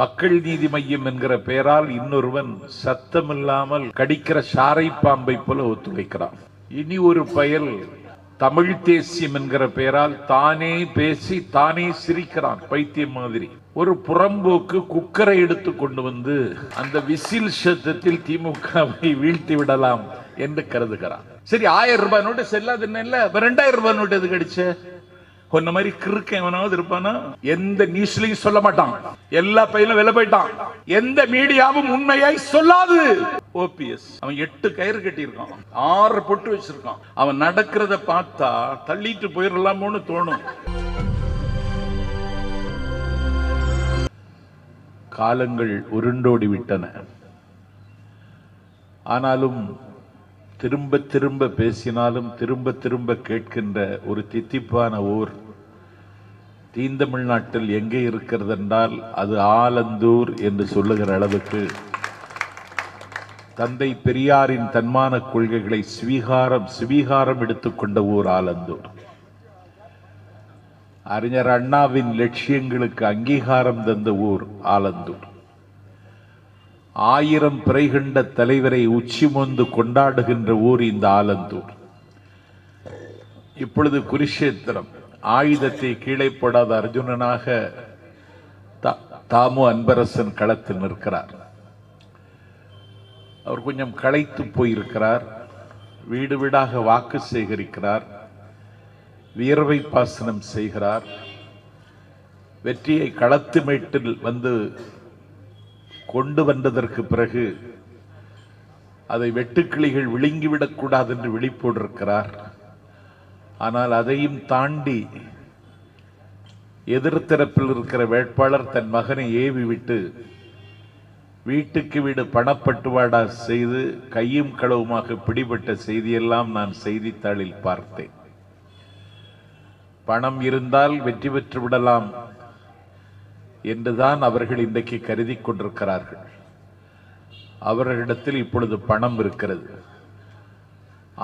மக்கள் நீதி மையம் என்கிற பெயரால் இன்னொருவன் சத்தமில்லாமல் கடிக்கிற சாரை பாம்பை போல ஒத்துழைக்கிறான். இனி ஒரு பயல் தமிழ் தேசியம் என்கிற பெயரால் தானே பேசி தானே சிரிக்கிறான், பைத்தியம் மாதிரி. ஒரு புறம்போக்கு குக்கரை எடுத்து கொண்டு வந்து அந்த விசில் சத்தத்தில் திமுகவை வீழ்த்தி விடலாம் என்று கருதுகிறான். சரி, 1000 ரூபாய் நோட்டு செல்லாது, இல்ல 2000 ரூபாய் நோட்டு எது கிடைச்ச? கொன்ன மாதிரி கிறுக்க எவனாவது இருப்பானா? எந்த நியூஸ்லயும் சொல்ல மாட்டான், எல்லா பையனும் வெளில போயிட்டான். எந்த மீடியாவும் உண்மையை சொல்லாது. ஓபிஎஸ் அவன் 8 கயிறு கட்டி இருக்கான், 6 பொட்டு வச்சிருக்கான். அவன் நடக்கிறத பார்த்தா தள்ளிட்டு போயிடலாமோன்னு தோணும். காலங்கள் உருண்டோடி விட்டன. ஆனாலும் திரும்ப திரும்ப பேசினாலும் திரும்ப திரும்ப கேட்கின்ற ஒரு தித்திப்பான ஊர் தீந்தமிழ்நாட்டில் எங்கே இருக்கிறது என்றால் அது ஆலந்தூர் என்று சொல்லுகிற அளவுக்கு தந்தை பெரியாரின் தன்மான கொள்கைகளை சுவீகாரம் எடுத்துக்கொண்ட ஊர் ஆலந்தூர். அறிஞர் அண்ணாவின் லட்சியங்களுக்கு அங்கீகாரம் தந்த ஊர் ஆலந்தூர். 1000 பிறை கண்ட தலைவரை உச்சி மோந்து கொண்டாடுகின்ற ஊர் இந்த ஆலந்தூர். இப்பொழுது குருஷேத்திரம் ஆயுதத்தை கீழே போடாத அர்ஜுனனாக தாமு அன்பரசன் களத்தில் நிற்கிறார். அவர் கொஞ்சம் களைத்து போயிருக்கிறார். வீடு வீடாக வாக்கு சேகரிக்கிறார், வியர்வை பாசனம் செய்கிறார். வெற்றியை களத்து மேட்டில் வந்து கொண்டு வந்ததற்கு பிறகு அதை வெட்டுக்கிளிகள் விழுங்கிவிடக்கூடாது என்று விழிப்போடிருக்கிறார். ஆனால் அதையும் தாண்டி எதிர்த்தரப்பில் இருக்கிற வேட்பாளர் தன் மகனை ஏவி விட்டு வீட்டுக்கு வீடு பணப்பட்டுவாடா செய்து கையும் களவுமாக பிடிபட்ட செய்தியெல்லாம் நான் செய்தித்தாளில் பார்த்தேன். பணம் இருந்தால் வெற்றி பெற்று விடலாம் என்றுதான் அவர்கள் இன்றைக்கு கருதி கொண்டிருக்கிறார்கள். அவர்களிடத்தில் இப்பொழுது பணம் இருக்கிறது.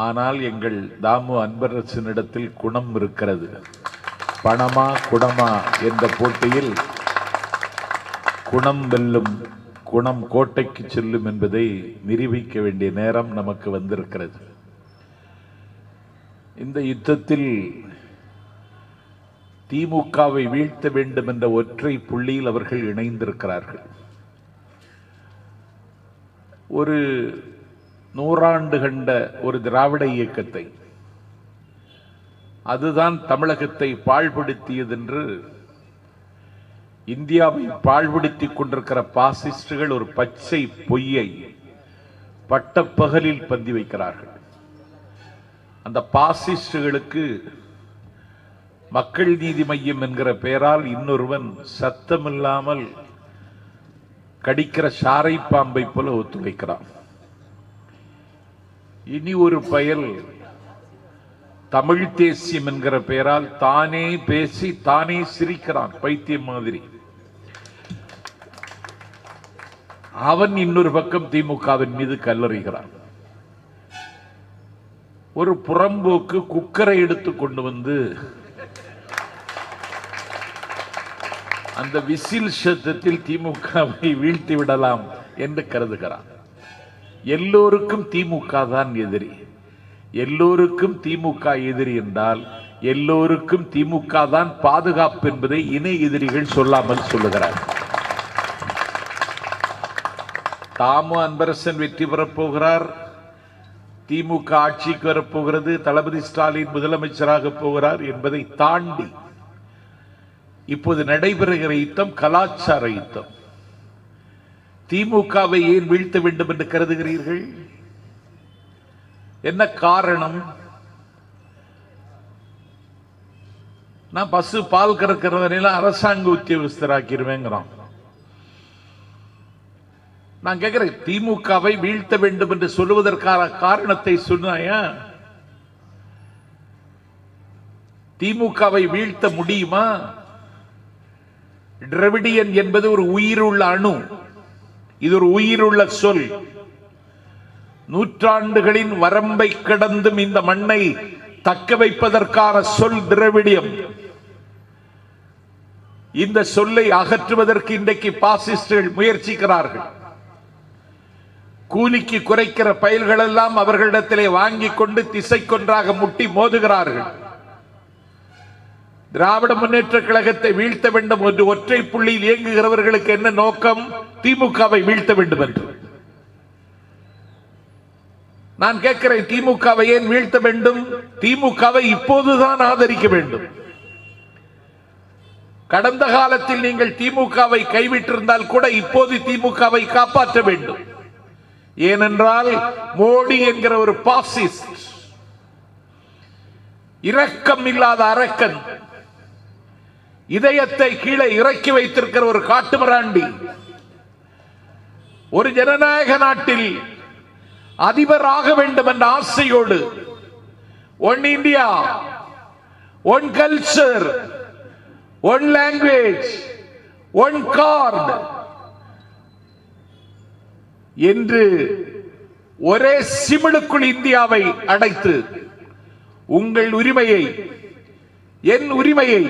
ஆனால் எங்கள் தாமு அன்பரசனிடத்தில் குணம் இருக்கிறது. பணமா குணமா என்ற போட்டியில் குணம் வெல்லும், குணம் கோட்டைக்கு செல்லும் என்பதை நிரூபிக்க வேண்டிய நேரம் நமக்கு வந்திருக்கிறது. இந்த யுத்தத்தில் திமுகவை வீழ்த்த வேண்டும் என்ற ஒற்றை புள்ளியில் அவர்கள் இணைந்திருக்கிறார்கள். ஒரு 100 ஆண்டு கண்ட ஒரு திராவிட இயக்கத்தை, அதுதான் தமிழகத்தை பாழ்படுத்தியது என்று இந்தியாவை பாழ்படுத்திக் கொண்டிருக்கிற பாசிஸ்டுகள் ஒரு பச்சை பொய்யை பட்டப்பகலில் பந்தி வைக்கிறார்கள். அந்த பாசிஸ்டுகளுக்கு மக்கள் நீதி மையம் என்கிற பெயரால் இன்னொருவன் சத்தமில்லாமல் கடிக்கிற சாரை பாம்பை போல ஒத்துழைக்கிறான். இனி ஒரு பயல் தமிழ் தேசியம் என்கிற பெயரால் தானே பேசி தானே சிரிக்கிறான், பைத்தியம் மாதிரி. அவன் இன்னொரு பக்கம் திமுகவின் மீது கல்லறிகிறான். ஒரு புறம்போக்கு குக்கரை எடுத்து கொண்டு வந்து அந்த விசில் சத்தத்தில் திமுகவை வீழ்த்தி விடலாம் என்று கருதுகிறான். எல்லோருக்கும் திமுக தான் எதிரி. எல்லோருக்கும் திமுக எதிரி என்றால் எல்லோருக்கும் திமுக தான் பாதுகாப்பு என்பதை இணை எதிரிகள் சொல்லாமல் சொல்லுகிறார். தாமு அன்பரசன் வெற்றி பெறப் போகிறார், திமுக ஆட்சிக்கு வரப்போகிறது, தளபதி ஸ்டாலின் முதலமைச்சராக போகிறார் என்பதை தாண்டி இப்போது நடைபெறுகிற யுத்தம் கலாச்சார யுத்தம். திமுகவை ஏன் வீழ்த்த வேண்டும் என்று கருதுகிறீர்கள்? என்ன காரணம்? நான் பசு பால் கறக்கிறவரையெல்லாம் அரசாங்க உத்தியோகஸ்தராக்கிடுவேங்கிறான். நான் கேட்கிறேன், திமுகவை வீழ்த்த வேண்டும் என்று சொல்லுவதற்கான காரணத்தை சொன்னாயா? திமுகவை வீழ்த்த முடியுமா? டிராவிடியன் என்பது ஒரு உயிருள்ள அணு, இது ஒரு உயிருள்ள சொல். நூற்றாண்டுகளின் வரம்பை கடந்தும் இந்த மண்ணை தக்க வைப்பதற்கான சொல் திராவிடியம். இந்த சொல்லை அகற்றுவதற்கு இன்றைக்கு பாசிஸ்டுகள் முயற்சிக்கிறார்கள். கூலிக்கு குறைக்கிற பயல்கள் எல்லாம் அவர்களிடத்திலே வாங்கி கொண்டு திசைக்கொன்றாக முட்டி மோதுகிறார்கள். திராவிட முன்னேற்ற கழகத்தை வீழ்த்த வேண்டும் என்று ஒற்றை புள்ளியில் இயங்குகிறவர்களுக்கு என்ன நோக்கம்? திமுகவை வீழ்த்த வேண்டும் என்று. நான் கேட்கிறேன், திமுகவை ஏன் வீழ்த்த வேண்டும்? திமுகவை இப்போதுதான் ஆதரிக்க வேண்டும். கடந்த காலத்தில் நீங்கள் திமுகவை கைவிட்டிருந்தால் கூட இப்போது திமுகவை காப்பாற்ற வேண்டும். ஏனென்றால் மோடி என்கிற ஒரு பாசிஸ்ட், இரக்கம் இல்லாத அரக்கன், இதயத்தை கீழே இறக்கி வைத்திருக்கிற ஒரு காட்டுமிராண்டி, ஒரு ஜனநாயக நாட்டில் அதிபர் ஆக வேண்டும் என்ற ஆசையோடு one India, one culture, one language, one card என்று ஒரே சிமிழுக்குள் இந்தியாவை அடைத்து உங்கள் உரிமையை, என் உரிமையை,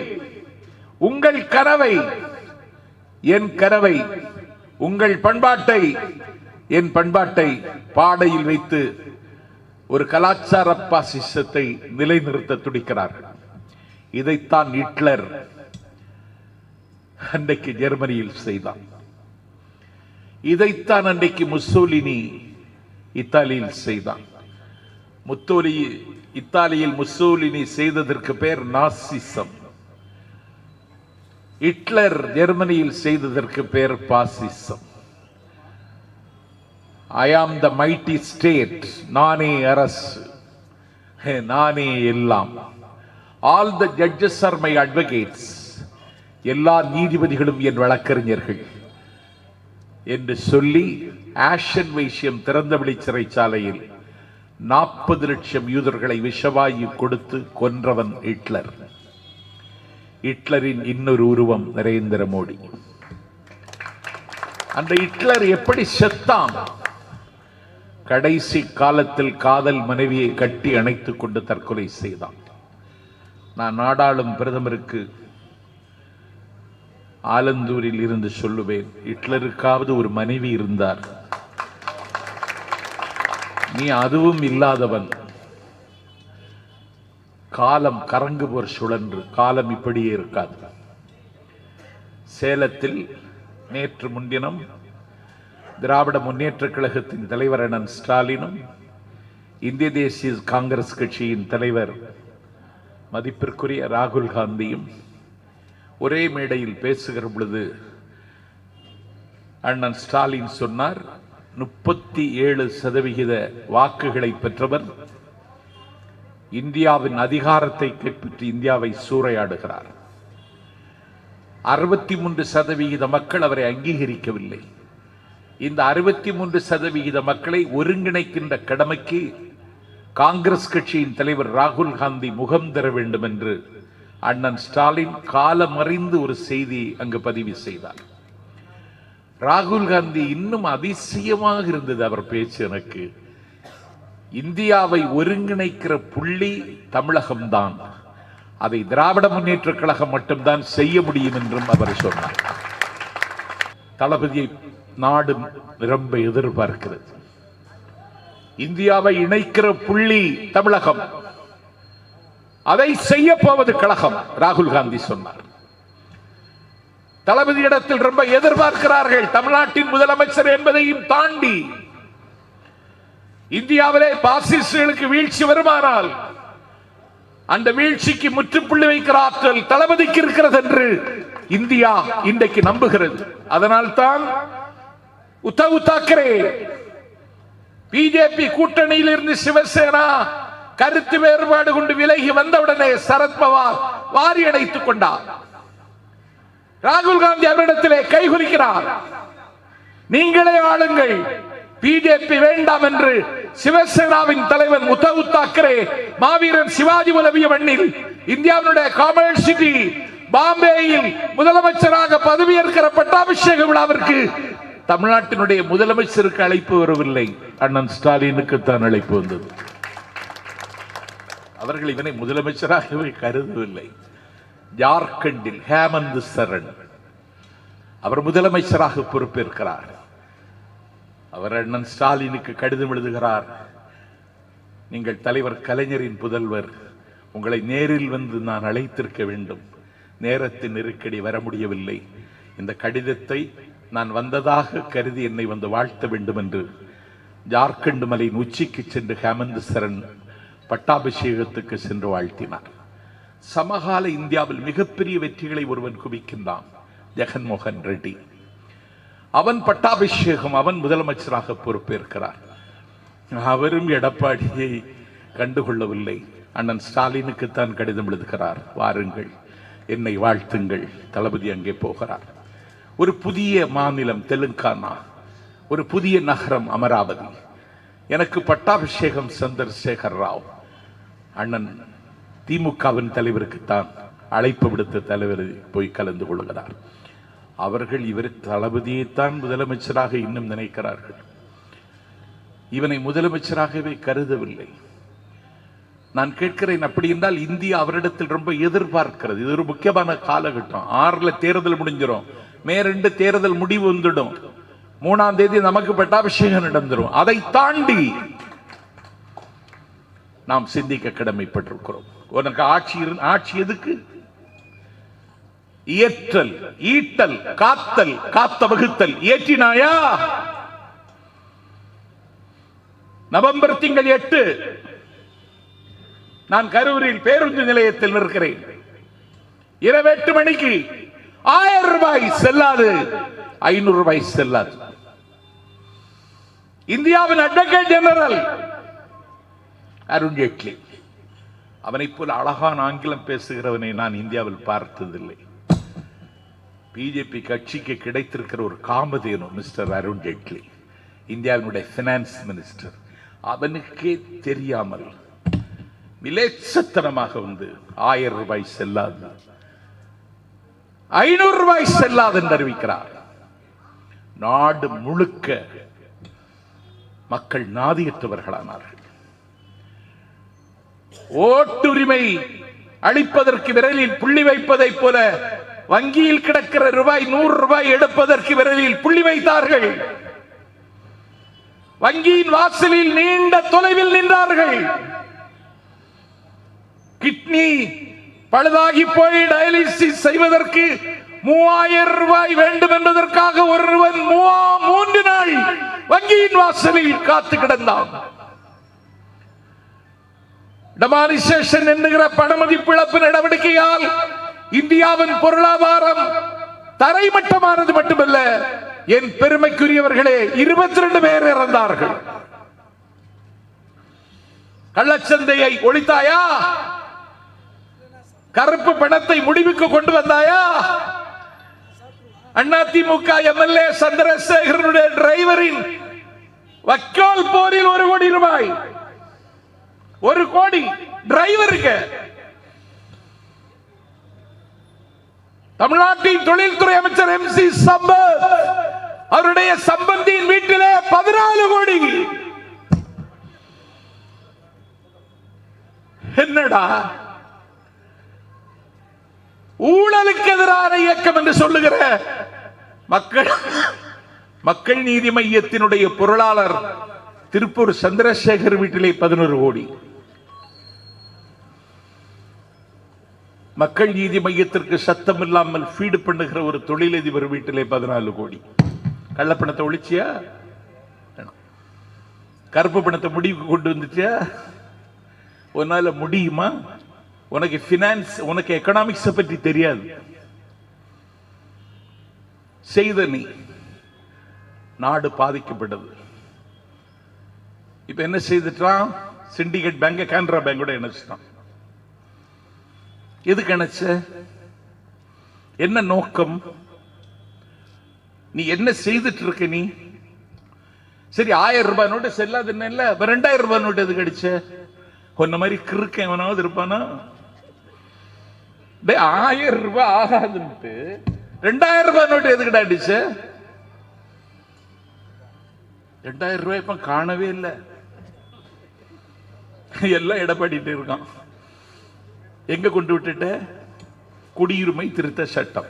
உங்கள் கனவை, என் கனவை, உங்கள் பண்பாட்டை, என் பண்பாட்டை பாடையில் வைத்து ஒரு கலாச்சார பாசிசத்தை நிலைநிறுத்த துடிக்கிறார்கள். இதைத்தான் ஹிட்லர் அன்றைக்கு ஜெர்மனியில் செய்தான். இதைத்தான் அன்றைக்கு முசோலினி இத்தாலியில் செய்தான். இத்தாலியில் முசோலினி செய்ததற்கு பெயர் நாசிசம். ஹிட்லர் ஜெர்மனியில் செய்ததற்கு பெயர் பாசிசம். ஐ ஆம் த மைட்டி ஸ்டேட், நானே அரசு, நானே எல்லாம். All the judges R my advocates, எல்லா நீதிபதிகளும் என் வழக்கறிஞர்கள் என்று சொல்லி ஆஷன் வைசியம் திறந்தவெளி சிறைச்சாலையில் 40 லட்சம் யூதர்களை விஷவாயு கொடுத்து கொன்றவன் ஹிட்லர். ஹிட்லரின் இன்னொரு உருவம் நரேந்திர மோடி. அந்த ஹிட்லர் எப்படி செத்தான்? கடைசி காலத்தில் காதல் மனைவியை கட்டி அணைத்துக் கொண்டு தற்கொலை செய்தான். நான் நாடாளும் பிரதமருக்கு ஆலந்தூரில் இருந்து சொல்லுவேன், ஹிட்லருக்காவது ஒரு மனைவி இருந்தார், நீ அதுவும் இல்லாதவன். காலம் கறங்குவோர் சுழன்று, காலம் இப்படியே இருக்காது. சேலத்தில் நேற்று முன்தினம் திராவிட முன்னேற்ற கழகத்தின் தலைவர் அண்ணன் ஸ்டாலினும் இந்திய தேசிய காங்கிரஸ் கட்சியின் தலைவர் மதிப்பிற்குரிய ராகுல் காந்தியும் ஒரே மேடையில் பேசுகிற பொழுது அண்ணன் ஸ்டாலின் சொன்னார், 37% வாக்குகளை பெற்றவர் இந்தியாவின் அதிகாரத்தை கைப்பற்றி இந்தியாவை சூறையாடுகிறார். 63% மக்கள் அவரை அங்கீகரிக்கவில்லை. இந்த 63% மக்களை ஒருங்கிணைக்கின்ற கடமைக்கு காங்கிரஸ் கட்சியின் தலைவர் ராகுல் காந்தி முகம் தர வேண்டும் என்று அண்ணன் ஸ்டாலின் காலமறிந்து ஒரு செய்தி அங்கு பதிவு செய்தார். ராகுல் காந்தி இன்னும் அதிசயமாக இருந்தது அவர் பேச்சு. எனக்கு இந்தியாவை ஒருங்கிணைக்கிற புள்ளி தமிழகம்தான், அதை திராவிட முன்னேற்ற கழகம் மட்டும்தான் செய்ய முடியும் என்றும் அவர் சொன்னார். தளபதியை நாடு ரொம்ப எதிர்பார்க்கிறது. இந்தியாவை இணைக்கிற புள்ளி தமிழகம், அதை செய்ய போவது கழகம். ராகுல் காந்தி சொன்னார். தளபதி இடத்தில் ரொம்ப எதிர்பார்க்கிறார்கள். தமிழ்நாட்டின் முதலமைச்சர் என்பதையும் தாண்டி இந்தியாவிலே பாசிஸ்டுகளுக்கு வீழ்ச்சி வருமானால் அந்த வீழ்ச்சிக்கு முற்றுப்புள்ளி வைக்கிற ஆற்றல் தளபதிக்கு இருக்கிறது என்று இந்தியா இன்றைக்கு நம்புகிறது. அதனால் தான் உத்தவ் தாக்கரே பிஜேபி கூட்டணியில் இருந்து சிவசேனா கருத்து வேறுபாடு கொண்டு விலகி வந்தவுடனே சரத்பவார் வாரி அணைத்துக் கொண்டார். ராகுல் காந்தி அவரிடத்திலே கைகுலிக்கிறார். நீங்களே ஆளுங்கள், பிஜேபி வேண்டாம் என்று சிவசேனாவின் தலைவர் உத்தவ் தாக்கரே மாவீரன் சிவாஜி உலவிய மண்ணில் இந்தியாவுடைய காமர்ஸ் சிட்டி பாம்பேயில் முதலமைச்சராக பதவியேற்கிற பட்டாபிஷேக விழாவிற்கு தமிழ்நாட்டினுடைய முதலமைச்சருக்கு அழைப்பு வரவில்லை, அண்ணன் ஸ்டாலினுக்கு தான் அழைப்பு வந்தது. அவர்கள் இவனை முதலமைச்சராகவே கருதவில்லை. ஜார்க்கண்டில் ஹேமந்த் சரண் அவர் முதலமைச்சராக பொறுப்பேற்கிறார். அவர் அண்ணன் ஸ்டாலினுக்கு கடிதம் எழுதுகிறார். நீங்கள் தலைவர் கலைஞரின் புதல்வர், உங்களை நேரில் வந்து நான் அழைத்திருக்க வேண்டும், நேரத்தின் நெருக்கடி வர முடியவில்லை. இந்த கடிதத்தை நான் வந்ததாக கருதி என்னை வந்து வாழ்த்த வேண்டும் என்று ஜார்க்கண்ட் மலையின் உச்சிக்கு சென்று ஹேமந்த் சரண் பட்டாபிஷேகத்துக்கு சென்று வாழ்த்தினார். சமகால இந்தியாவில் மிகப்பெரிய வெற்றிகளை ஒருவன் குவிக்கின்றான், ஜெகன்மோகன் ரெட்டி. அவன் பட்டாபிஷேகம், அவன் முதலமைச்சராக பொறுப்பேற்கிறார். அவரும் எடப்பாடியை கண்டுகொள்ளவில்லை. அண்ணன் ஸ்டாலினுக்கு தான் கடிதம் எழுதுகிறார், வாருங்கள் என்னை வாழ்த்துங்கள். தளபதி அங்கே போகிறார். ஒரு புதிய மாநிலம் தெலுங்கானா, ஒரு புதிய நகரம் அமராவதி. எனக்கு பட்டாபிஷேகம் சந்திரசேகர் ராவ், அண்ணன் திமுகவின் தலைவருக்குத்தான் அழைப்பு விடுத்த தலைவர் போய் கலந்து கொள்கிறார். அவர்கள் இவர் தளபதியைத்தான் முதலமைச்சராக இன்னும் நினைக்கிறார்கள், இவனை முதலமைச்சராகவே கருதவில்லை. நான் கேட்கிறேன், அப்படி என்றால் இந்தியா அவரிடத்தில் ரொம்ப எதிர்பார்க்கிறது. இது ஒரு முக்கியமான காலகட்டம். 6 தேர்தல் முடிஞ்சிடும், மே 2 தேர்தல் முடிவு வந்துடும், 3ஆம் தேதி நமக்கு பட்டாபிஷேகம் நடந்துடும். அதை தாண்டி நாம் சிந்திக்க கடமைப்பட்டிருக்கிறோம். உனக்கு ஆட்சி எதுக்கு? இயற்றல், ஈட்டல், காத்தல், காத்த வகுத்தல். ஏற்றினாயா? நவம்பர் திங்கள் 8 நான் கரூரில் பேருந்து நிலையத்தில் நிற்கிறேன். இரவு 8 மணிக்கு 1000 ரூபாய் செல்லாது, 500 ரூபாய் செல்லாது. இந்தியாவின் அட்வொகேட் ஜெனரல் அருண்ஜேட்லி, அவனை போல அழகான ஆங்கிலம் பேசுகிறவனை நான் இந்தியாவில் பார்த்ததில்லை. பிஜேபி கட்சிக்கு கிடைத்திருக்கிற ஒரு காமதேனு மிஸ்டர் அருண்ஜேட்லி, இந்தியாவினுடைய பினான்ஸ் மினிஸ்டர். அவனுக்கே தெரியாமல் விலேச்சத்தனமாக வந்து 1000 ரூபாய் செல்லாது, 500 ரூபாய் செல்லாது என்று அறிவிக்கிறார். நாடு முழுக்க மக்கள் நாதியற்றவர்களானார்கள். ஓட்டுரிமை அளிப்பதற்கு விரலில் புள்ளி வைப்பதை போல வங்கியில் கிடக்கிற ரூபாய் 100 ரூபாய் எடுப்பதற்கு விரலில் புள்ளி வைத்தார்கள். வங்கியின் வாசலில் நீண்ட தொலைவில் நின்றார்கள். கிட்னி பழுதாகி போய் டயாலிசிஸ் செய்வதற்கு 3000 ரூபாய் வேண்டும் என்பதற்காக ஒருவன் 3 நாள் வங்கியின் வாசலில் காத்து கிடந்தான். டெமானிசேஷன் என்கிற பணமதிப்பு இழப்பு நடவடிக்கையால் இந்தியாவின் பொருளாதாரம் தரைமட்டமானது மட்டுமல்ல, என் பெருமைக்குரியவர்களே, 22 பேர் இறந்தார்கள். கள்ளச்சந்தையை ஒழித்தாயா? கருப்பு பணத்தை முடிவுக்கு கொண்டு வந்தாயா? அதிமுக எம்எல்ஏ சந்திரசேகரனுடைய டிரைவரின் வக்கோல் போரில் 1 கோடி ரூபாய், 1 கோடி டிரைவருக்கு. தமிழ்நாட்டின் தொழில்துறை அமைச்சர் MC சம்பத், அவருடைய சம்பந்தியின் வீட்டிலே 14 கோடி. என்னடா ஊழலுக்கு எதிரான இயக்கம் என்று சொல்லுகிற மக்கள் நீதி மையத்தினுடைய பொருளாளர் திருப்பூர் சந்திரசேகர் வீட்டிலே 11 கோடி. மக்கள் நீதி மையத்திற்கு சத்தம் இல்லாமல் ஃபீடு பண்ணுகிற ஒரு தொழிலதிபர் வீட்டிலே 14 கோடி. கள்ளப்பணத்தை ஒழிச்சியா? கருப்பு பணத்தை முடிவுக்கு கொண்டு வந்துட்டியா? உன்னால முடியுமா? உனக்கு பினான்ஸ், உனக்கு எக்கனாமிக்ஸ் பற்றி தெரியாது. செய்த நீ நாடு பாதிக்கப்பட்டது. இப்ப என்ன செய்துட்டான்? சிண்டிகேட் பேங்க், கேனரா பேங்கோட இணைச்சிட்டான். எதுக்கு இணைச்ச? என்ன நோக்கம்? நீ என்ன செய்துட்டு இருக்க? நீ சரி 1000 ரூபாய் நோட்டு செல்லாது, இல்ல 2000 ரூபாய் நோட்டு எதுக்கு அடிச்ச? ஒன்ன மாதிரி கிறுக்க எவனாவது இருப்பானா? 1000 ரூபாய் ஆகாதுன்ட்டு 2000 ரூபாய் நோட்டு எதுக்கிட்ட அடிச்ச? 2000 ரூபாய் இப்ப காணவே இல்லை, எல்லாம் எடப்பாடிட்டு இருக்கான். எங்க கொண்டு விட்டுட்ட? குடியுரிமை திருத்த சட்டம்.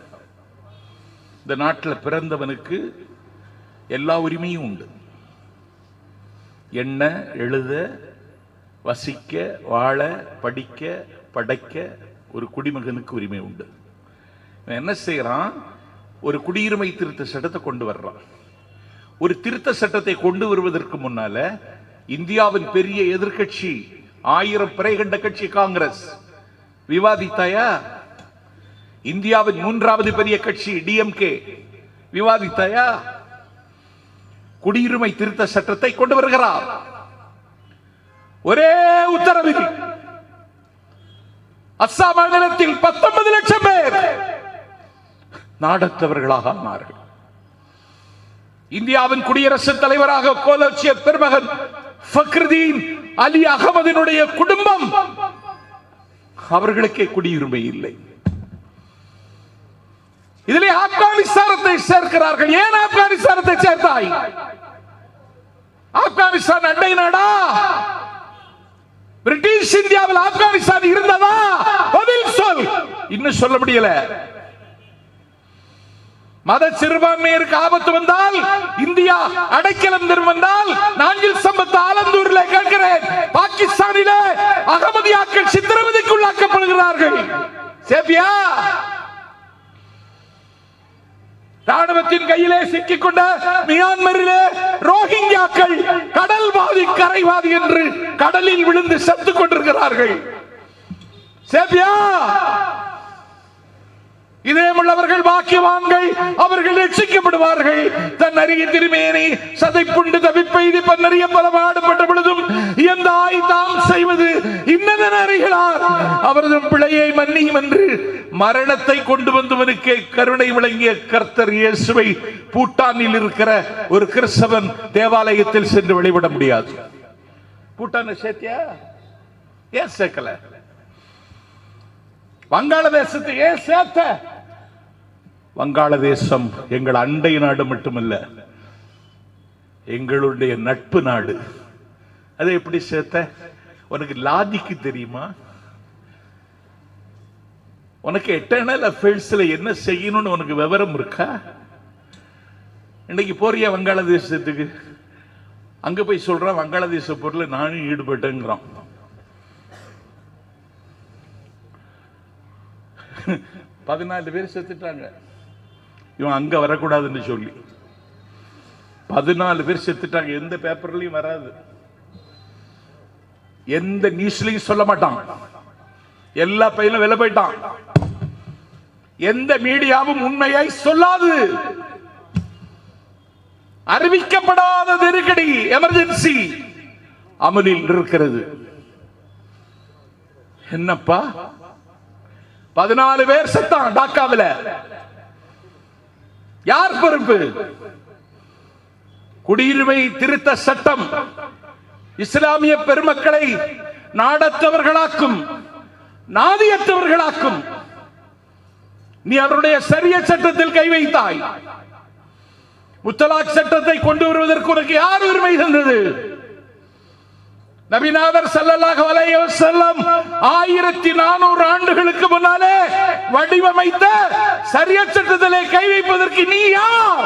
இந்த நாட்டில் பிறந்தவனுக்கு எல்லா உரிமையும் உண்டு. எண்ண, எழுத, வசிக்க, வாழ, படிக்க, படைக்க ஒரு குடிமகனுக்கு உரிமை உண்டு. என்ன செய்யறான்? ஒரு குடியுரிமை திருத்த சட்டத்தை கொண்டு வர்றான். ஒரு திருத்த சட்டத்தை கொண்டு வருவதற்கு முன்னால இந்தியாவின் பெரிய எதிர்கட்சி, 1000 பிறை கண்ட கட்சி காங்கிரஸ் விவாதித்தாயா? இந்தியாவின் 3வது பெரிய கட்சி டிஎம்கே விவாதித்தாயா? குடியுரிமை திருத்த சட்டத்தை கொண்டு வருகிறார். ஒரே உத்தரவில் அஸ்ஸாம் மாநிலத்தில் 19 லட்சம் பேர் நாடற்றவர்களாக ஆனார்கள். இந்தியாவின் குடியரசுத் தலைவராக கோலோச்சிய பெருமகன் ஃபக்ருதீன் அலி அகமதினுடைய குடும்பம், அவர்களுக்கே குடியுரிமை இல்லை. இதிலே ஆப்கானிஸ்தானத்தை சேர்க்கிறார்கள். ஏன் ஆப்கானிஸ்தானத்தை சேர்த்தாய்? ஆப்கானிஸ்தான் அண்டை நாடா? பிரிட்டிஷ் இந்தியாவில் ஆப்கானிஸ்தான் இருந்ததா? பதில் சொல். இன்னும் சொல்ல முடியல. மத சிறுபான்மையருக்கு ஆபத்து வந்தால், இந்தியா அடைக்கலம் தரும் வந்தால், நாஞ்சில் சம்பத் ஆலந்தூரில் கேட்கிறேன், பாகிஸ்தானிலே அகமதியாக்கள் சித்திரவதைக்குள்ளாக்கப்படுகிறார்கள். சேப்பியா? ராணுவத்தின் கையிலே சிக்கிக் கொண்ட மியான்மரிலே ரோஹிங்கியாக்கள் கடல்வாதி கரைவாதி என்று கடலில் விழுந்து செத்துக் கொண்டிருக்கிறார்கள். சேப்பியா? இதேமுள்ளவர்கள் பாக்கியவான்கள், அவர்கள் ரட்சிக்கப்படுவார்கள். தன் அருகே திருமேனி சதைப்புண்டு தவிப்பெய்தி பன்னறிய பல பாடுபட்ட பொழுதும் எந்த தாம் செய்வது இன்னதன் அறிகிறார், அவரது பிழையை மன்னியும் என்று மரணத்தை கொண்டு வந்தவனுக்கே கருணை விளங்கிய கர்த்தர் இயேசுவை பூட்டானில் இருக்கிற ஒரு கிறிஸ்தவன் தேவாலயத்தில் சென்று வழிபட முடியாது. பூட்டான சேர்த்தியா? ஏன் சேர்க்கல? வங்காளதேசத்தை ஏன் சேர்த்த? வங்காளதேசம் எங்கள் அண்டை நாடு மட்டுமல்ல, எங்களுடைய நட்பு நாடு. அதை எப்படி சேர்த்த? உனக்கு லாஜிக்கு தெரியுமா? உனக்கு எட்டர்னல் அஃபேர்ஸ்ல என்ன செய்யணும்னு உனக்கு விவரம் இருக்கா? இன்னைக்கு போறியா வங்காளதேசத்துக்கு? அங்க போய் சொல்றான் வங்காளதேச பொருள் நானும் ஈடுபட்டேங்கிறான். 14 பேர் செத்துட்டாங்க. இவன் அங்க வரக்கூடாதுன்னு சொல்லி 14 பேர் செத்துட்டாங்க. எந்த பேப்பர்லயும் வராது, எந்த நியூஸ்லயும் சொல்ல மாட்டான். எல்லா பையனும் வெளில போயிட்டான். எந்த மீடியாவும் உண்மையை சொல்லாது. அறிவிக்கப்படாத நெருக்கடி, எமர்ஜென்சி அமலில் இருக்கிறது. என்னப்பா 14 பேர் செத்தான் டாக்காவில். யார் பொறுப்பு? குடியுரிமை திருத்த சட்டம் இஸ்லாமிய பெருமக்களை நாடற்றவர்களாக்கும், நாதியற்றவர்களாக்கும். நீ அவருடைய சரிய சட்டத்தில் கை வைத்தாய். முத்தலாக் சட்டத்தை கொண்டு வருவதற்கு உனக்கு யார் உரிமை தந்தது? நபிநாதர் ஸல்லல்லாஹு அலைஹி வஸல்லம் 1400 ஆண்டுகளுக்கு முன்னாலே வடிவமைத்த ஷரியத் சட்டத்திலே கை வைப்பதற்கு நீ யார்?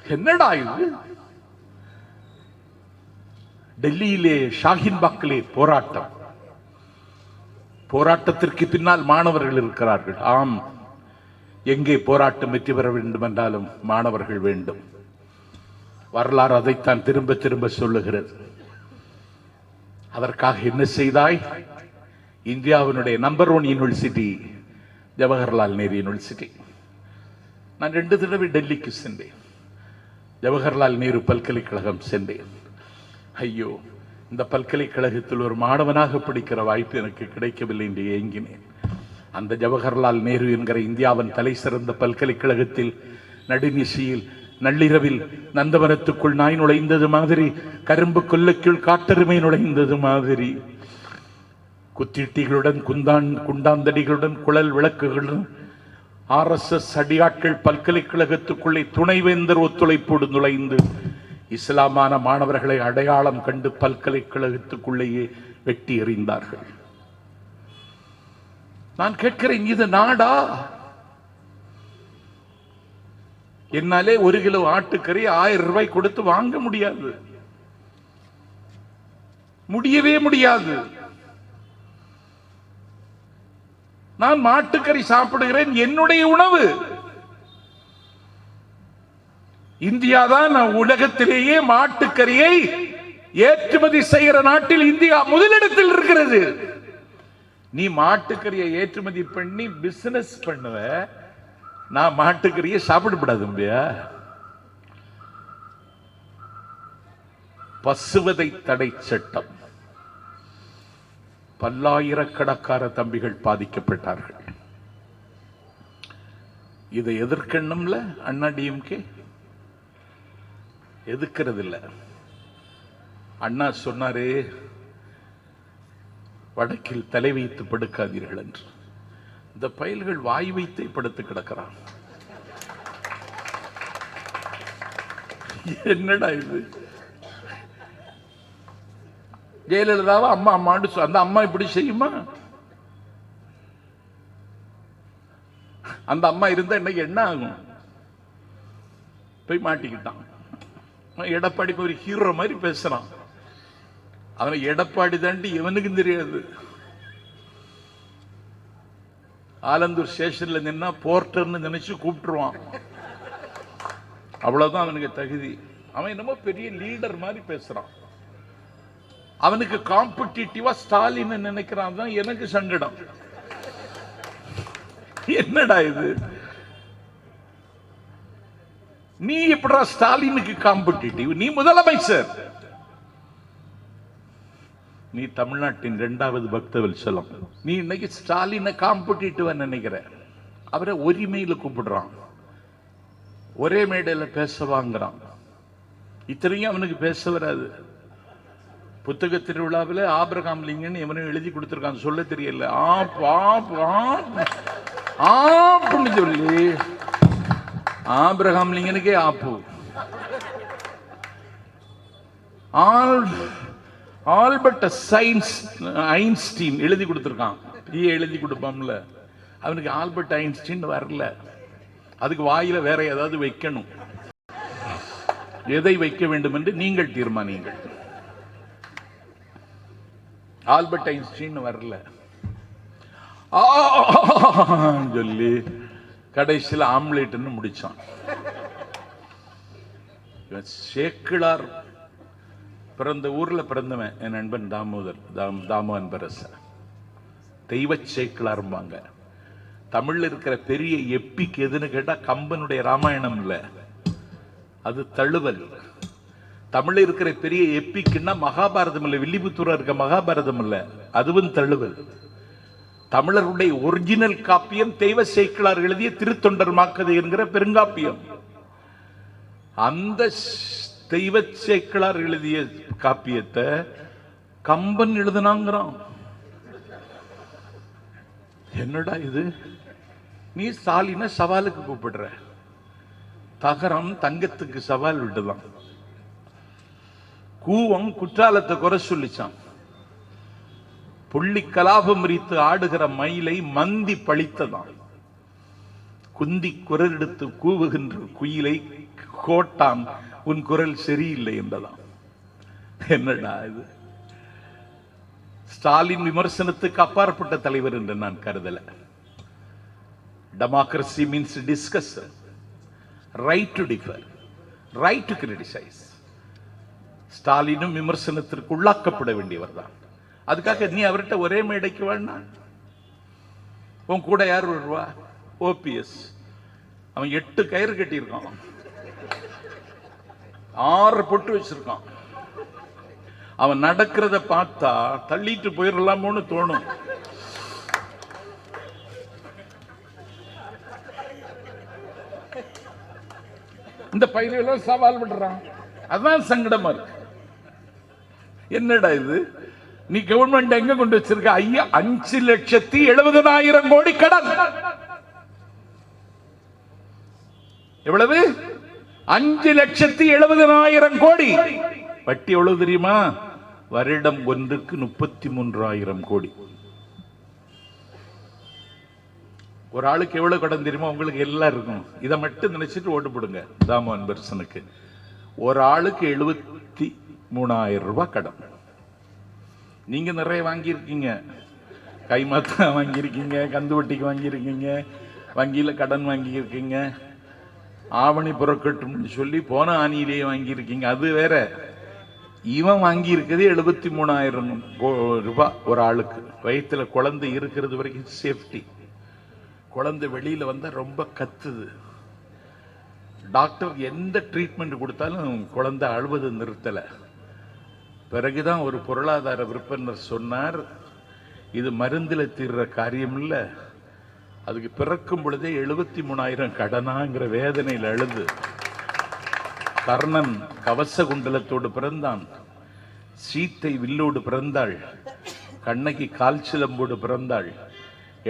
என்னடா இது? டெல்லியிலே ஷாஹின் பாக்கிலே போராட்டம். போராட்டத்திற்கு பின்னால் மாணவர்கள் இருக்கிறார்கள். ஆம், எங்கே போராட்டம் வெற்றி பெற வேண்டும் என்றாலும் மாணவர்கள் வேண்டும். வரலாறு அதைத்தான் திரும்ப திரும்ப சொல்லுகிறது. அதற்காக என்ன செய்தாய்? இந்தியாவினுடைய number 1 university Jawaharlal Nehru university. நான் 2 தடவை டெல்லிக்கு சென்றேன். ஜவஹர்லால் நேரு பல்கலைக்கழகம் சென்றேன். ஐயோ, இந்த பல்கலைக்கழகத்தில் ஒரு மாணவனாக படிக்கிற வாய்ப்பு எனக்கு கிடைக்கவில்லை என்று ஏங்கினேன். அந்த ஜவஹர்லால் நேரு என்கிற இந்தியாவின் தலை சிறந்த பல்கலைக்கழகத்தில் நடுநிசையில் நள்ளிரவில் நந்தவனத்துக்குள் நாய் நுழைந்தது மாதிரி, கரும்பு கொல்லைக்குள் காட்டெருமை நுழைந்தது மாதிரி, குத்திட்டிகளுடன் குண்டாந்தடிகளுடன் குழல் விளக்குகளுடன் RSS அடியாட்கள் பல்கலைக்கழகத்துக்குள்ளே துணைவேந்தர் ஒத்துழைப்போடு நுழைந்து இஸ்லாமான மாணவர்களை அடையாளம் கண்டு பல்கலைக்கழகத்துக்குள்ளேயே வெட்டி எறிந்தார்கள். நான் கேட்கிறேன், இது நாடா? என்னாலே 1 கிலோ ஆட்டுக்கறி 1000 ரூபாய் கொடுத்து வாங்க முடியாது, முடியவே முடியாது. நான் மாட்டுக்கறி சாப்பிடுகிறேன், என்னுடைய உணவு. இந்தியா தான் உலகத்திலேயே மாட்டுக்கறியை ஏற்றுமதி செய்கிற நாட்டில் இந்தியா முதலிடத்தில் இருக்கிறது. நீ மாட்டுக்கறியை ஏற்றுமதி பண்ணி பிசினஸ் பண்ணுவ, நான் மாட்டுக்கறியை சாப்பிடப்படாது. பசுவதை தடை சட்டம், பல்லாயிரக்கணக்கான தம்பிகள் பாதிக்கப்பட்டார்கள். இதை எதிர்க்கணும்ல அண்ணா டிஎம்கே எதிர்க்கிறது இல்ல. அண்ணா சொன்னாரே, வடக்கில் தலை வைத்து படுக்காதீர்கள் என்று. இந்த பயல்கள் வாய் வைத்து படுத்து கிடக்கிறான். என்னடா இது? ஜெயலலிதாவை அம்மா அம்மான்னு அந்த அம்மா இப்படி செய்யுமா? அந்த அம்மா இருந்தா இன்னைக்கு என்ன ஆகும்? போய் மாட்டிக்கிட்டான். எடப்பாடி ஒரு ஹீரோ மாதிரி பேசுறான். அவன் எடப்பாடி தாண்டி இவனுக்கும் தெரியாது. ஆலந்தூர் ஸ்டேஷன்ல நின்னா போர்ட்டர்னு நினைச்சு கூப்பிட்டுருவான். அவ்வளவுதான் அவனுக்கு தகுதி. அவன் என்னமோ பெரிய லீடர் மாதிரி பேசுறான். அவனுக்கு காம்படிட்டிவா ஸ்டாலின் நினைக்கிறான். தான் எனக்கு சங்கடம். என்னடா இது? நீ எப்படா ஸ்டாலினுக்கு காம்படிட்டிவ்? நீ முதலமைச்சர். நீ தமிழ்நாட்டின் 2வது பக்தவத்சலம். நீ இன்னைக்கு ஸ்டாலினை காம்படிட்டிவா நினைக்கிற. அவரை உரிமையில கூப்பிடுறான், ஒரே மேடையில பேச வாங்குறான். இத்தனையும் அவனுக்கு பேச வராது. புத்தக திருவிழாவில் ஆபிரகாம் லிங்கன் எவனும் எழுதி கொடுத்திருக்கான், சொல்ல தெரியல. ஆப்புன்னு சொல்லி ஆபிரகாம் லிங்கனுக்கே ஆப்பு. ஆல்பர்ட் ஐன்ஸ்டீன் எழுதி கொடுத்திருக்கான். எழுதி கொடுப்பான்ல, அவனுக்கு ஆல்பர்ட் ஐன்ஸ்டீன் வரல. அதுக்கு வாயில வேற ஏதாவது வைக்கணும். எதை வைக்க வேண்டும் என்று நீங்கள் தீர்மானியுங்கள். ஆல்பர்ட் ஐன்ஸ்டீன் வரல சொல்லி கடைசியில் ஆம்லேட்னு முடிச்சான். சேக்கிழார் பிறந்த ஊர்ல பிறந்தவன் என் நண்பன் தாமு அன்பரச. தெய்வ சேக்கிழார்பாங்க. தமிழ்ல இருக்கிற பெரிய எப்பிக் எதுன்னு கேட்டா கம்பனுடைய ராமாயணம் இல்ல, அது தழுவல். தமிழ்ல இருக்கிற பெரிய எப்பிக்னா மகாபாரதம் இல்ல, வில்லிபுத்தூரா இருக்க மகாபாரதம் இல்ல, அதுவும் தழுவல். தமிழருடைய ஒரிஜினல் காப்பியம் தெய்வ சேக்கிழார் எழுதிய திருத்தொண்டர் மாக்கதை என்கிற பெருங்காப்பியம். அந்த தெய்வ சேக்கிழார் எழுதிய காப்பியத்தை கம்பன் எழுதினாங்கிறான். என்னடா இது? நீ ஸ்டாலினை சவாலுக்கு கூப்பிடுற. தகரம் தங்கத்துக்கு சவால் விட்டுதான். கூவம் குற்றாலத்தை குறை சொல்லிச்சான். புள்ளி கலாபம் விரித்து ஆடுகிற மயிலை மந்தி பழித்ததான். குந்தி குரல் எடுத்து கூவுகின்ற குயிலை கோட்டான் உன் குரல் சரியில்லை என்றதான். என்னடா இது? ஸ்டாலின் விமர்சனத்துக்கு அப்பாற்பட்ட தலைவர் என்று நான் கருதல. Democracy means discussion, right to differ, right to criticise. ஸ்டாலினும் விமர்சனத்திற்கு உள்ளாக்கப்பட வேண்டியவர் தான். அதுக்காக நீ அவர்கிட்ட ஒரே மேடைக்கு வேணா. உன் கூட யார் வருவா? ஓபிஎஸ். அவன் 8 கயிறு கட்டியிருக்கான், 6 பொட்டு வச்சிருக்கான். அவன் நடக்கிறத பார்த்தா தள்ளிட்டு போயிடலாமோன்னு தோணும். இந்த பயிரெல்லாம் சவால் விடுறான். அதான் சங்கடமா இருக்கு. என்னடா இது? நீ கவர்மெண்ட் எங்க கொண்டு வச்சிருக்க? 5,70,000 கோடி கடன். எவ்வளவு? 5,70,000 கோடி. வட்டி எவ்வளவு தெரியுமா? வருடம் ஒன்றுக்கு 33,000 கோடி. ஒரு ஆளுக்கு எவ்வளவு கடன் தெரியுமா? உங்களுக்கு எல்லாம் இருக்கும். இதை மட்டும் நினைச்சிட்டு ஓட்டு போடுங்க தாமு அன்பரசனுக்கு. ஒரு ஆளுக்கு 73,000 ரூபாய் கடன். நீங்க நிறைய வாங்கியிருக்கீங்க, கைமாத்தா வாங்கியிருக்கீங்க, கந்து வட்டிக்கு வாங்கியிருக்கீங்க, வங்கியில கடன் வாங்கியிருக்கீங்க, ஆவணி புறக்கட்டும்னு சொல்லி போன ஆணியிலேயே வாங்கியிருக்கீங்க, அது வேற. இவன் வாங்கி இருக்கிறது 73,000 ரூபாய் ஒரு ஆளுக்கு. வயிற்றுல குழந்தை இருக்கிறது வரைக்கும் சேஃப்டி. குழந்தை வெளியில வந்தா ரொம்ப கத்துது. டாக்டர் எந்த ட்ரீட்மெண்ட் கொடுத்தாலும் குழந்தை அழுவது நிறுத்தல. பிறகுதான் ஒரு பொருளாதார விற்பனர் சொன்னார், இது மருந்துல தீர்ற காரியம் இல்ல, அதுக்கு பிறக்கும் பொழுதே 73,000 கடனாங்கிற வேதனையில் அழுது. கர்ணன் கவச குண்டலத்தோடு பிறந்தான், சீத்தை வில்லோடு பிறந்தாள், கண்ணகி கால் சிலம்போடு பிறந்தாள்.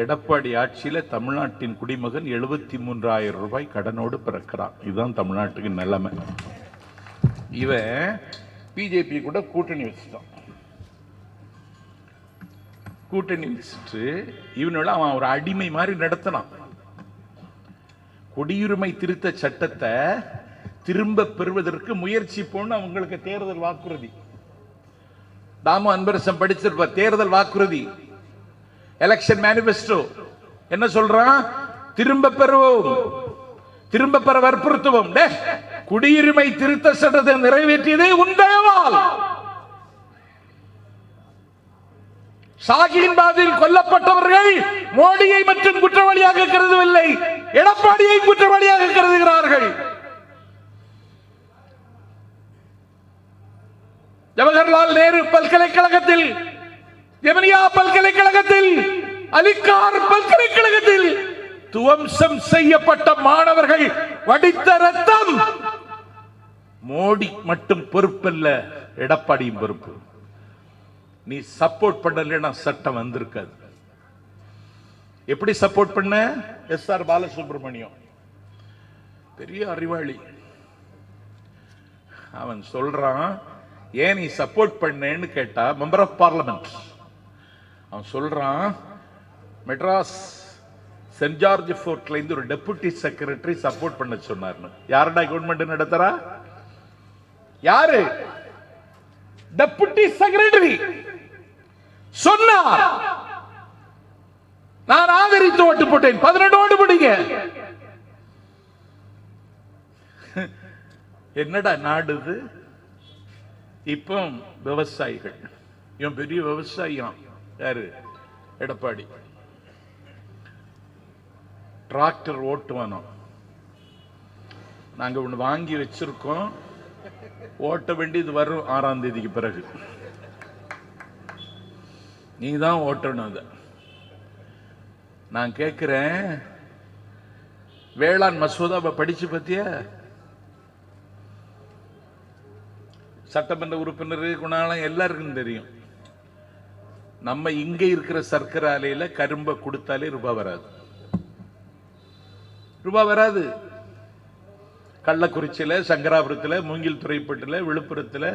எடப்பாடி ஆட்சியில தமிழ்நாட்டின் குடிமகன் 73,000 ரூபாய் கடனோடு பிறக்கிறான். இதுதான் தமிழ்நாட்டுக்கு நிலைமை. இவன் பிஜேபி கூட கூட்டணி வச்சுட்டான். கூட்டணி வச்சுட்டு இவனோட அவன் ஒரு அடிமை மாதிரி நடத்தினான். குடியுரிமை திருத்த சட்டத்தை திரும்ப பெறுவதற்கு முயற்சி போன்னு அவங்களுக்கு தேர்தல் வாக்குறுதி. தாமு அன்பரசன் படிச்சிருப்ப தேர்தல் வாக்குறுதி, எலெக்ஷன் மேனிபெஸ்டோ. என்ன சொல்றான்? திரும்ப பெறுவோம், திரும்ப பெற வற்புறுத்துவோம். குடியுரிமை திருத்த சட்டத்தை நிறைவேற்றியதே உண்மையால். ஷாஹீன்பாதில் கொல்லப்பட்டவர்கள் மோடியை மற்றும் குற்றவாளியாக கருதவில்லை, எடப்பாடியை குற்றவாளியாக கருதுகிறார்கள். ஜவஹர்லால் நேரு பல்கலைக்கழகத்தில், ஜெமினியா பல்கலைக்கழகத்தில், அலிகார் பல்கலைக்கழகத்தில் துவம்சம் செய்யப்பட்ட மாணவர்கள் வடித்த ரத்தம். மோடி மட்டும் பொறுப்பல்ல, எடப்பாடியும் பொறுப்பு. நீ சப்போர்ட் பண்ணலன்னா சட்டம் வந்திருக்காது. எப்படி சப்போர்ட் பண்ண? எஸ்.ஆர். பாலசுப்ரமணியம் பெரிய அறிவாளி. அவன் சொல்றான், ஏன் நீ சப்போர்ட் பண்ணேன்னு கேட்டா, மெம்பர் ஆஃப் பார்லிமெண்ட், அவன் சொல்றான், மெட்ராஸ் சென்ட் ஜார்ஜ் போர்ட்ல இருந்து ஒரு டெபுட்டி செக்ரட்டரி சப்போர்ட் பண்ண சொன்னார்னு. யாரடா கவர்மெண்ட் நடத்துறா? யாரு? டெபுட்டி செக்ரட்டரி சொன்னார். நான் ஆதரித்து ஓட்டு போட்டேன். 18 ஓட்டு போட்டீங்க. என்னடா நாடு இது? இப்போ விவசாயிகள், இவன் பெரிய விவசாயியாம். யாரு? எடப்பாடி. டிராக்டர் ஓட்டுவானோ. நாங்க ஒண்ணு வாங்கி வச்சிருக்கோம், ஓட்ட வேண்டியது வரும் 6ஆம் தேதிக்கு பிறகு. நீ தான் ஓட்டணும். அத நான் கேட்கிறேன், வேளாண் மசோதாவை படிச்சு பத்தியா? சட்டமன்ற உறுப்பினர் குணாலம் எல்லாருக்கும் தெரியும். நம்ம இங்க இருக்கிற சர்க்கரை ஆலையில கரும்பை கொடுத்தாலே ரூபாய் வராது. ரூபாய் வராது. கள்ளக்குறிச்சியில, சங்கராபுரத்துல, மூங்கில் துறைப்பட்டுல, விழுப்புரத்துல,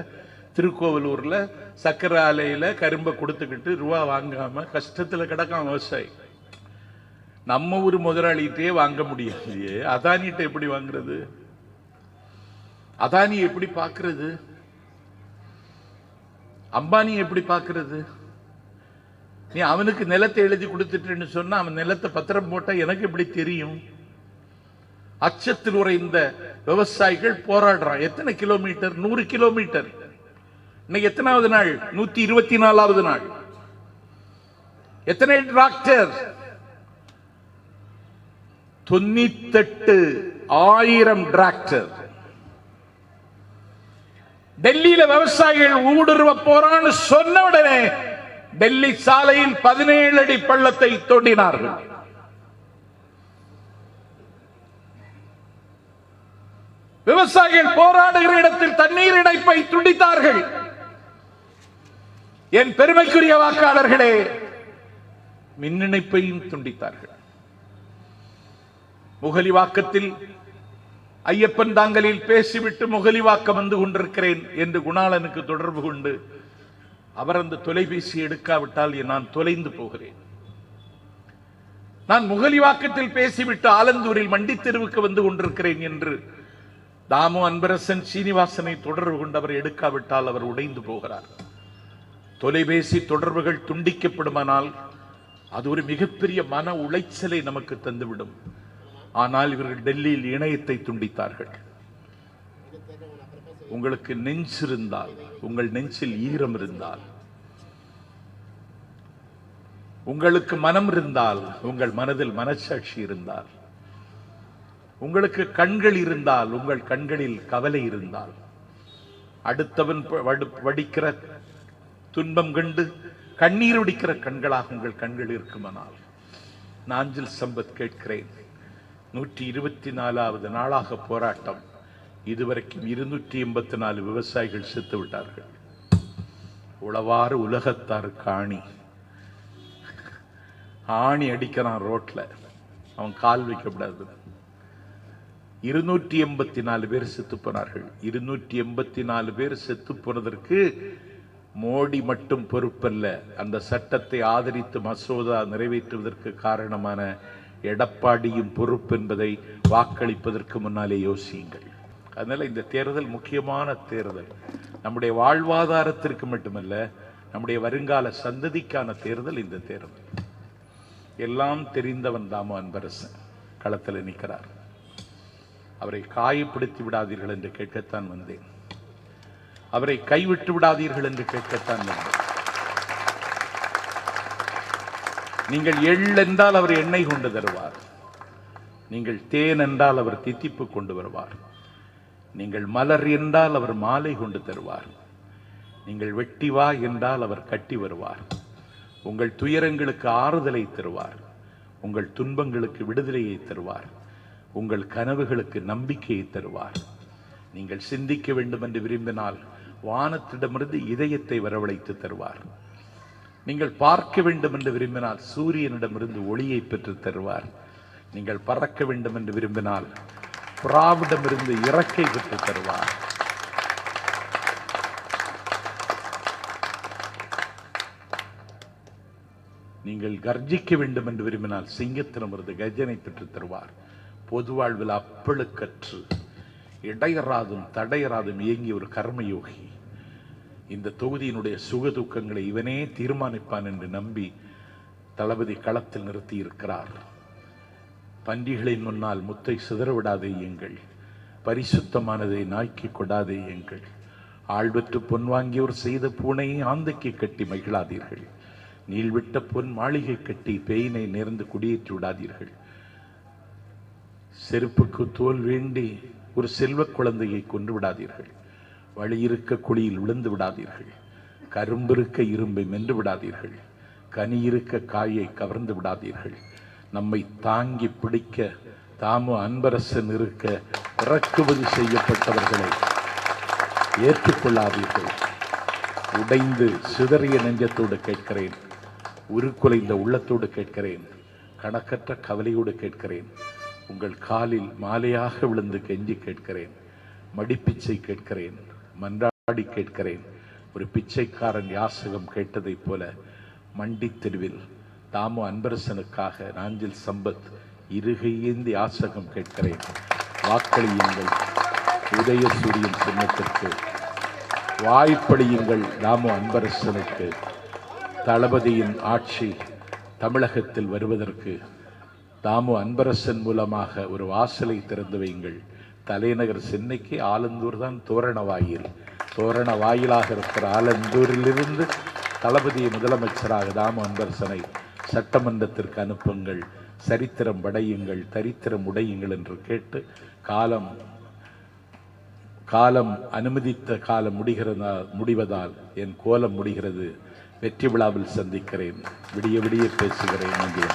திருக்கோவிலூர்ல சர்க்கரை ஆலையில கரும்பை கொடுத்துக்கிட்டு ரூபா வாங்காம கஷ்டத்துல கிடக்காம விவசாயி. நம்ம ஊர் முதலாளிகிட்டே வாங்க முடியாது, அதானிட்ட எப்படி வாங்குறது? அதானி எப்படி பாக்குறது? அம்பானி எப்படி பாக்குறது? நீ அவனுக்கு நிலத்தை எழுதி கொடுத்துட்டேன்னு சொன்னா அவன் நிலத்தை பத்திரம் போட்டா எனக்கு எப்படி தெரியும்? அச்சத்தில் உறைந்த விவசாயிகள் போராடுறான். எத்தனை கிலோமீட்டர்? 100 கிலோமீட்டர். இன்னைக்கு எத்தனாவது நாள்? 124வது நாள். எத்தனை டிராக்டர்? 98,000 டிராக்டர். டெல்லியில விவசாயிகள் ஊடுருவ போறான்னு சொன்ன உடனே டெல்லி சாலையில் 17 அடி பள்ளத்தை தோண்டினார்கள். விவசாயிகள் போராடுகிற இடத்தில் தண்ணீர் இணைப்பை துண்டித்தார்கள். என் பெருமைக்குரிய வாக்காளர்களே, மின் இணைப்பையும் துண்டித்தார்கள். முகலிவாக்கத்தில் ஐயப்பன் தாங்கலில் பேசிவிட்டு முகலிவாக்கம் வந்து கொண்டிருக்கிறேன் என்று குணாளனுக்கு தொடர்பு கொண்டு அவர் அந்த தொலைபேசி எடுக்காவிட்டால் நான் தொலைந்து போகிறேன். நான் முகலிவாக்கத்தில் பேசிவிட்டு ஆலந்தூரில் மண்டித்தெருவுக்கு வந்து கொண்டிருக்கிறேன் என்று தாமு அன்பரசன் சீனிவாசனை தொடர்பு கொண்டவர் எடுக்காவிட்டால் அவர் உடைந்து போகிறார். தொலைபேசி தொடர்புகள் துண்டிக்கப்படுமானால் அது ஒரு மிகப்பெரிய மன உளைச்சலை நமக்கு தந்துவிடும். ஆனால் இவர்கள் டெல்லியில் இணையத்தை துண்டித்தார்கள். உங்களுக்கு நெஞ்சு இருந்தால், உங்கள் நெஞ்சில் ஈரம் இருந்தால், உங்களுக்கு மனம் இருந்தால், உங்கள் மனதில் மனசாட்சி இருந்தால், உங்களுக்கு கண்கள் இருந்தால், உங்கள் கண்களில் கவலை இருந்தால், அடுத்தவன் வடிக்கிற துன்பம் கண்டு கண்ணீர் வடிக்கிற கண்களாக உங்கள் கண்கள் இருக்குமானால், நாஞ்சில் சம்பத் கேட்கிறேன், 124வது நாளாக போராட்டம். இதுவரைக்கும் 284 விவசாயிகள் செத்து விட்டார்கள். உளவாறு உலகத்தாருக்கு ஆணி அடிக்கிறான் ரோட்ல, அவன் கால் வைக்கப்படாது. 284 பேர் செத்து போனார்கள். 284 பேர் செத்து போனதற்கு மோடி மட்டும் பொறுப்பல்ல. அந்த சட்டத்தை ஆதரித்து மசோதா நிறைவேற்றுவதற்கு காரணமான எடப்பாடியும் பொறுப்பு என்பதை வாக்களிப்பதற்கு முன்னாலே யோசியுங்கள். அதனால இந்த தேர்தல் முக்கியமான தேர்தல். நம்முடைய வாழ்வாதாரத்திற்கு மட்டுமல்ல, நம்முடைய வருங்கால சந்ததிக்கான தேர்தல் இந்த தேர்தல். எல்லாம் தெரிந்தவன் தாமு அன்பரசன் களத்தில் நிற்கிறார். அவரை காயப்படுத்தி விடாதீர்கள் என்று கேட்கத்தான் வந்தேன். அவரை கைவிட்டு விடாதீர்கள் என்று கேட்கத்தான் வந்தேன். நீங்கள் எள் என்றால் அவர் எண்ணெய் கொண்டு தருவார். நீங்கள் தேன் என்றால் அவர் தித்திப்பு கொண்டு வருவார். நீங்கள் மலர் என்றால் அவர் மாலை கொண்டு தருவார். நீங்கள் வெட்டி வா என்றால் அவர் கட்டி வருவார். உங்கள் துயரங்களுக்கு ஆறுதலை தருவார். உங்கள் துன்பங்களுக்கு விடுதலையை தருவார். உங்கள் கனவுகளுக்கு நம்பிக்கையை தருவார். நீங்கள் சிந்திக்க வேண்டும் என்று விரும்பினால் வானத்திடமிருந்து இதயத்தை வரவழைத்து தருவார். நீங்கள் பார்க்க வேண்டும் என்று விரும்பினால் சூரியனிடமிருந்து ஒளியை பெற்று தருவார். நீங்கள் பறக்க வேண்டும் என்று விரும்பினால் புறாவிடமிருந்து இறக்கை பெற்று தருவார். நீங்கள் கர்ஜிக்க வேண்டும் என்று விரும்பினால் சிங்கத்திடமிருந்து கர்ஜனை பெற்று தருவார். பொது வாழ்வில் அப்பழுக்கற்று இடையறாதும் தடையறாதும் இயங்கிய ஒரு கர்மயோகி. இந்த தொகுதியினுடைய சுக துக்கங்களை இவனே தீர்மானிப்பான் என்று நம்பி தளபதி களத்தில் நிறுத்தி இருக்கிறார். பன்றிகளின் முன்னால் முத்தை சிதறவிடாதே எங்கள், பரிசுத்தமானதை நாய்க்கு கொடாதே எங்கள், ஆழ்வற்று பொன் வாங்கியோர் செய்த பூனையை ஆந்தைக்கு கட்டி மகிழாதீர்கள், நீள்விட்ட பொன் மாளிகை கட்டி பேயினை நேர்ந்து குடியேற்றி விடாதீர்கள், செருப்புக்கு தோல் வேண்டி ஒரு செல்வ குழந்தையை கொன்று விடாதீர்கள், வழியிருக்க குழியில் விழுந்து விடாதீர்கள், கரும்பிருக்க இரும்பை மென்று விடாதீர்கள், கனி இருக்க காயை கவர்ந்து விடாதீர்கள், நம்மை தாங்கி பிடிக்க தாமு அன்பரசன் இருக்க இறக்குமதி செய்யப்பட்டவர்களை ஏற்றுக்கொள்ளாதீர்கள். உடைந்து சிதறிய நெஞ்சத்தோடு கேட்கிறேன், உருக்குலைந்த உள்ளத்தோடு கேட்கிறேன், கணக்கற்ற கவலையோடு கேட்கிறேன், உங்கள் காலில் மாலையாக விழுந்து கெஞ்சி கேட்கிறேன், மடிப்பிச்சை கேட்கிறேன், மன்றாடி கேட்கிறேன். ஒரு பிச்சைக்காரன் யாசகம் கேட்டதைப் போல மண்டி தெருவில் தாமு அன்பரசனுக்காக நாஞ்சில் சம்பத் இருகையேந்தி யாசகம் கேட்கிறேன். வாக்களியுங்கள் உதயசூரியன் சின்னத்திற்கு, வாய்ப்பளியுங்கள் தாமு அன்பரசனுக்கு. தளபதியின் ஆட்சி தமிழகத்தில் வருவதற்கு தாமு அன்பரசன் மூலமாக ஒரு வாசலை திறந்து வையுங்கள். தலைநகர் சென்னைக்கு ஆலந்தூர் தான் தோரண வாயில். தோரண வாயிலாக இருக்கிற ஆலந்தூரிலிருந்து தளபதியை முதலமைச்சராக தாமு அன்பரசனை சட்டமன்றத்திற்கு அனுப்புங்கள். சரித்திரம் படையுங்கள், தரித்திரம் உடையுங்கள் என்று கேட்டு காலம் அனுமதித்த காலம் முடிவதால் என் கோலம் முடிகிறது. வெற்றி விழாவில் சந்திக்கிறேன். விடிய விடிய பேசுகிறேன். நன்றி.